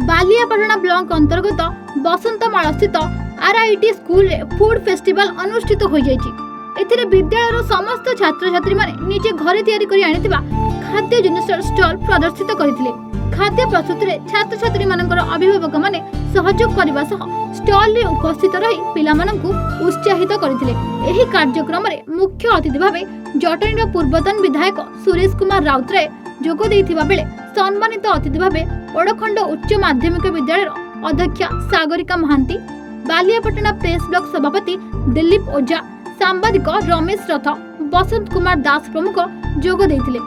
बालियापाटना block अंतर्गत बसंतमाला स्थित RIT school रे फूड फेस्टिवल अनुष्ठित हो जायछि। एथिरे विद्यालयर समस्त छात्र छात्री माने निजे घरे तैयारी करि आनिथिबा खाद्य जिनिस स्टॉल प्रदर्शित करथिले। खाद्य प्रस्तुति रे छात्र छात्री मानकर अभिभावक माने सहयोग करबा सह स्टॉल रे उपस्थित रही पिला मानकु उत्साहित करथिले। एही कार्यक्रम रे मुख्य अतिथि भाबे जटणीर पूर्वतन विधायक सुरेश कुमार राउतराय जोग देथिबा बेले सम्मानित अतिथि भाबे ओडखंड उच्च माध्यमिक विद्यालयर अध्यक्षा सागरिका महांती, बालियापाटना प्रेस ब्लॉक सभापति दिलीप ओझा, सांबादिक रमेश रथ, बसंत कुमार दास प्रमुख जोग देथिले।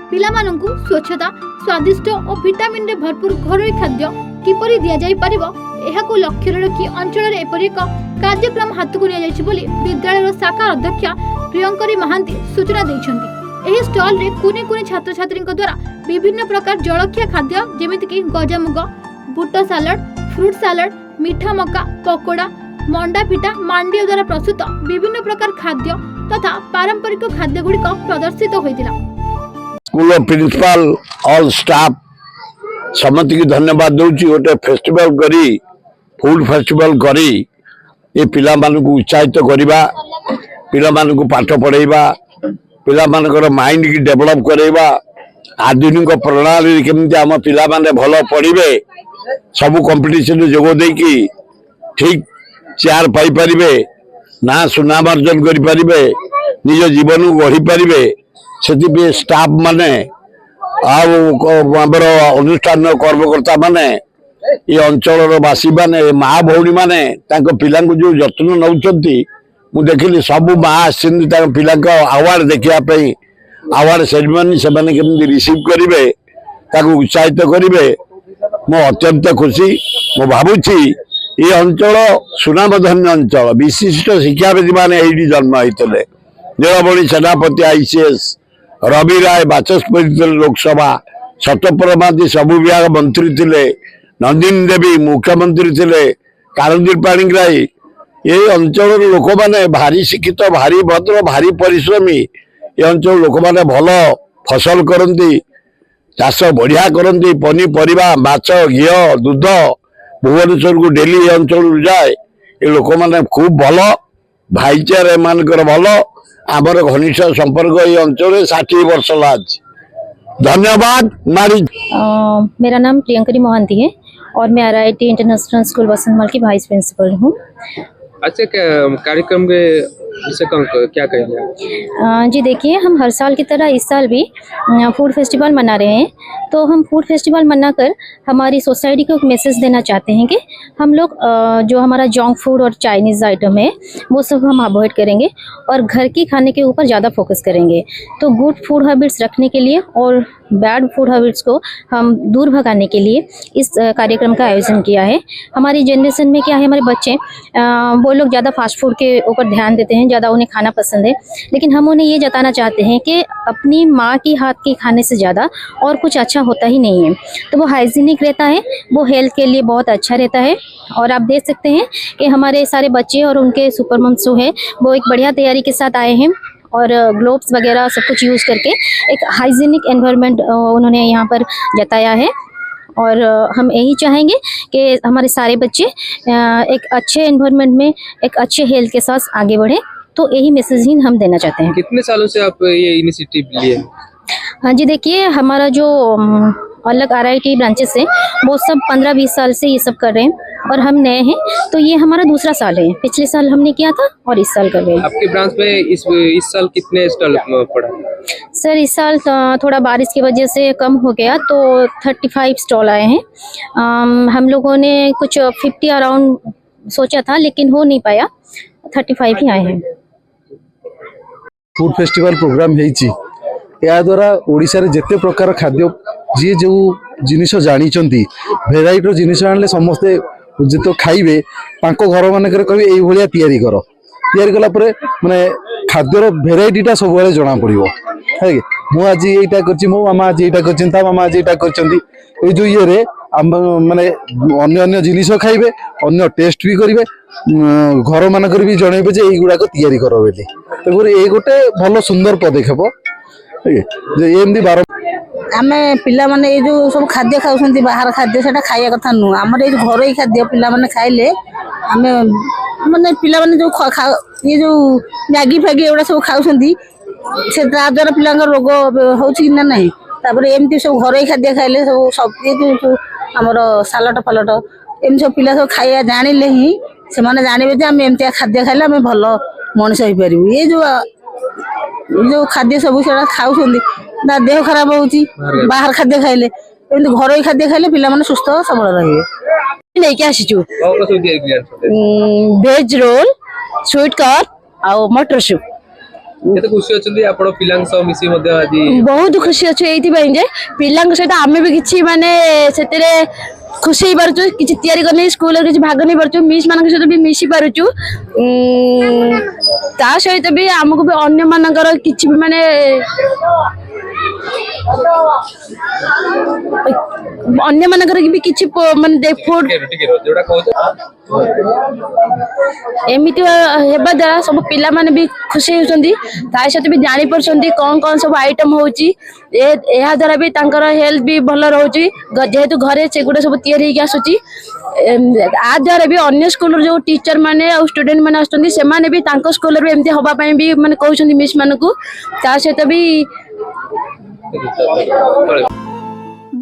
पिलामानंकु स्वच्छता, स्वादिष्ट और विटामिन रे भरपूर घरोई खाद्य किपरि दिया जाई परिबो एहाकु लक्ष्य रखी अंचल रे एपरि एक कार्यक्रम हाथ को लिया जायछि बोली विद्यालयर शाखा अध्यक्षा प्रियंकरी महांती सूचना दैछन्ती। एही स्टॉल रे कुनी कुनी छात्र छात्री द्वारा विभिन्न प्रकार जलखिया खाद्य जेमिति कि गजामुग, बुट सालाड, फ्रूट सालाड, मीठा मका, पकोड़ा, मंडा पिठा, मांडिया द्वारा प्रस्तुत विभिन्न प्रकार खाद्य तथा पारंपरिक खाद्य गुड़िक प्रदर्शित होइतिला। स्कूल प्रिंसिपल ऑल स्टाफ समस्त की धन्यवाद दूची। गोटे फेस्टिवल करी फूड फेस्टिवल करी ये पिला मानकु उत्साहित करिबा, पिला मानकु पाठ पढ़ाइबा, पिला मानकर माइंड की डेवलप करैबा, आधुनिक प्रणाली केमती आम पिला माने भल पढ़िबे, सब कंपटीशन जोग देकी ठीक चेयर पाई परिबे, ना सुनाम अर्जन करि परिबे, निज जीवन को गढ़ी परिबे। से स्टाफ माने आमर अनुष्ठान कर्मकर्ता माने ये अंचल बासी माने माँ भौणी माने पिला जो जत्न नौचंती मु देखिली सब माँ आसछन्ती पिला अवार्ड देखापी अवार्ड सेरेमनी से केमती रिसीव करेंगे ताकू उत्साहित करेंगे। मो अत्यंत खुशी। मो भावुची ये अंचल सुनामधन्य अंचल विशिष्ट शिक्षाविद माने एठी जन्म होते नीलमणि सेनापति आईसीएस, रवि राय बाचस्पति लोकसभा, सतप्रमादी सबु विभाग मंत्री थे, नंदिनी देवी मुख्यमंत्री थे, कारणदीप पाणिग्राही। ये अंचल लोक माने भारी शिक्षित, भारी भद्र, भारी परिश्रमी। ये अंचल लोक माने भल फसल करती, चाष बढ़िया करती, पनीपरिया, माछ, घी, दूध भुवनेश्वर को डेली अंचल जाए। ये लोक माने खूब भल, भाईचारा मानकर भल, आमर घनिष्ठ संपर्क ये अंचल 60 वर्ष लाज। धन्यवाद मारी। मेरा नाम प्रियंकरी मोहंती है और मैं आरआईटी इंटरनेशनल स्कूल बसंतमाल की वाइस प्रिंसिपल हूँ। अच्छा, कार्यक्रम के विषय क्या कहेंगे? जी देखिए, हम हर साल की तरह इस साल भी फूड फेस्टिवल मना रहे हैं। तो हम फूड फेस्टिवल मनाकर हमारी सोसाइटी को एक मैसेज देना चाहते हैं कि हम लोग जो हमारा जंक फूड और चाइनीज़ आइटम है वो सब हम अवॉइड करेंगे और घर के खाने के ऊपर ज़्यादा फोकस करेंगे। तो गुड फूड हैबिट्स रखने के लिए और बैड फूड हैबिट्स को हम दूर भगाने के लिए इस कार्यक्रम का आयोजन किया है। हमारी जनरेशन में क्या है, हमारे बच्चे वो लोग ज़्यादा फास्ट फूड के ऊपर ध्यान देते हैं, ज़्यादा उन्हें खाना पसंद है। लेकिन हम उन्हें ये जताना चाहते हैं कि अपनी माँ की हाथ के खाने से ज़्यादा और कुछ अच्छा होता ही नहीं है। तो वो हाइजीनिक रहता है, वो हेल्थ के लिए बहुत अच्छा रहता है। और आप देख सकते हैं कि हमारे सारे बच्चे और उनके सुपर मम्स जो है वो एक बढ़िया तैयारी के साथ आए हैं और ग्लोव्स वगैरह सब कुछ यूज़ करके एक हाइजीनिक एनवायरनमेंट उन्होंने यहाँ पर जताया है। और हम यही चाहेंगे कि हमारे सारे बच्चे एक अच्छे एनवायरनमेंट में एक अच्छे हेल्थ के साथ आगे बढ़े। तो यही मैसेज ही हम देना चाहते हैं। कितने सालों से आप ये इनिशिएटिव लिए? हाँ जी, देखिए हमारा जो अलग आरआईटी ब्रांचेस है वो सब 15-20 साल से ये सब कर रहे हैं और हम नए हैं। तो ये हमारा दूसरा साल है। पिछले साल हमने किया था और इस साल कर रहे हैं। आपके ब्रांच में इस साल कितने स्टॉल पड़ा? सर इस साल थोड़ा बारिश की वजह से कम हो गया तो 35 स्टॉल आए हैं। हम लोगों ने कुछ 50 अराउंड सोचा था लेकिन हो नहीं पाया, 35 ही आए हैं। फूड फेस्टिवल प्रोग्राम है या द्वारा ओडिशा रे जेते प्रकार खाद्य जी जो जिनिस जानी भेराइटर जिनिस आनले समस्ते जो खाइबे तांको घर मानक कहे ये तैयारी कर तैयारी कला माने खाद्यर भेराइटीटा सब जना पड़ो है। मु आज यहीटा कर मो मामा आज यहीटा कर मामा आज यहीटा कर जो ये माने अन्य जिनिस खाइबे अन्य टेस्ट भी करेंगे घर मानक भी जनइबे जे एगुड़ाक तैयारी कर बोली। तेणुकर ये गोटे भल सुंदर पदक्षेप ଯେ ଏମିତି ବାର ଆମେ ପିଲାମାନେ ଏଇ ଯୋଉ ସବୁ ଖାଦ୍ୟ ଖାଉଛନ୍ତି ବାହାର ଖାଦ୍ୟ ସେଟା ଖାଇବା କଥା ନୁହଁ। ଆମର ଏଇ ଯୋଉ ଘରୋଇ ଖାଦ୍ୟ ପିଲାମାନେ ଖାଇଲେ ଆମେ ମାନେ ପିଲାମାନେ ଯୋଉ ଇଏ ଯୋଉ ମ୍ୟାଗି ଫ୍ୟାଗି ଏଗୁଡ଼ା ସବୁ ଖାଉଛନ୍ତି ସେ ତା ଦ୍ୱାରା ପିଲାଙ୍କର ରୋଗ ହଉଛି କି ନା ନାହିଁ। ତାପରେ ଏମିତି ସବୁ ଘରୋଇ ଖାଦ୍ୟ ଖାଇଲେ ସବୁ ଇଏ ଯୋଉ ଆମର ସାଲଟ ଫାଲଟ ଏମିତି ସବୁ ପିଲା ସବୁ ଖାଇବା ଜାଣିଲେ ହିଁ ସେମାନେ ଜାଣିବେ ଯେ ଆମେ ଏମିତିଆ ଖାଦ୍ୟ ଖାଇଲେ ଆମେ ଭଲ ମଣିଷ ହେଇପାରିବୁ। ଏ ଯୋଉ ଖାଦ୍ୟ ସବୁ ସେଟା ଖାଉଛନ୍ତି ତା ଦେହ ଖରାପ ହଉଛି ବାହାର ଖାଦ୍ୟ ଖାଇଲେ। ଏମିତି ଘରୋଇ ଖାଦ୍ୟ ଖାଇଲେ ପିଲାମାନେ ସୁସ୍ଥ ସବଳ ରହିବେ। ନେଇକି ଆସିଛୁ कौन सा सूदी है ଭେଜ ରୋଲ ସୁଇଟ୍ କର୍ନ ଆଉ ମଟର ସୁପ୍। କେତେ ଖୁସି ଅଛନ୍ତି ଆପଣ ପିଲାଙ୍କ ସହ ମିଶି ମଧ୍ୟ ଆଜି ବହୁତ ଖୁସି ଅଛୁ ଏଇଥିପାଇଁ ଯେ ପିଲାଙ୍କ ସହିତ ଆମେ ବି କିଛି ମାନେ ସେଥିରେ ଖୁସି ହେଇପାରୁଛୁ, କିଛି ତିଆରି କରି ସ୍କୁଲରେ କିଛି ଭାଗ ନେଇ ପାରୁଛୁ, ମିସ୍ ମାନଙ୍କ ସହିତ ବି ମିଶି ପାରୁଛୁ। ତା ସହିତ ବି ଆମକୁ ବି ଅନ୍ୟମାନଙ୍କର କିଛି ବି ମାନେ ଅନ୍ୟମାନଙ୍କର ବି କିଛି ମାନେ ଫୁଡ ଯୋଉଟା କହୁଛ ଏମିତି ହେବା ଦ୍ୱାରା ସବୁ ପିଲାମାନେ ବି ଖୁସି ହେଉଛନ୍ତି। ତା ସହିତ ବି ଜାଣିପାରୁଛନ୍ତି କ'ଣ ସବୁ ଆଇଟମ ହଉଛି। ଏହା ଦ୍ୱାରା ବି ତାଙ୍କର ହେଲ୍ଥ ବି ଭଲ ରହୁଛି ଯେହେତୁ ଘରେ ସେଗୁଡ଼ା ସବୁ ତିଆରି ହେଇକି ଆସୁଛି। ଆ ଦ୍ୱାରା ବି ଅନ୍ୟ ସ୍କୁଲର ଯୋଉ ଟିଚର ମାନେ ଆଉ ଷ୍ଟୁଡେଣ୍ଟ ମାନେ ଆସୁଛନ୍ତି ସେମାନେ ବି ତାଙ୍କ ସ୍କୁଲରେ ବି ଏମିତି ହବା ପାଇଁ ବି ମାନେ କହୁଛନ୍ତି ମିସ୍ ମାନଙ୍କୁ। ତା ସହିତ ବି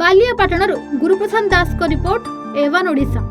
ବାଲିଆପାଟଣାରୁ ଗୁରୁପ୍ରସାଦ ଦାସଙ୍କ ରିପୋର୍ଟ, ଏୱାନ୍ ଓଡ଼ିଶା।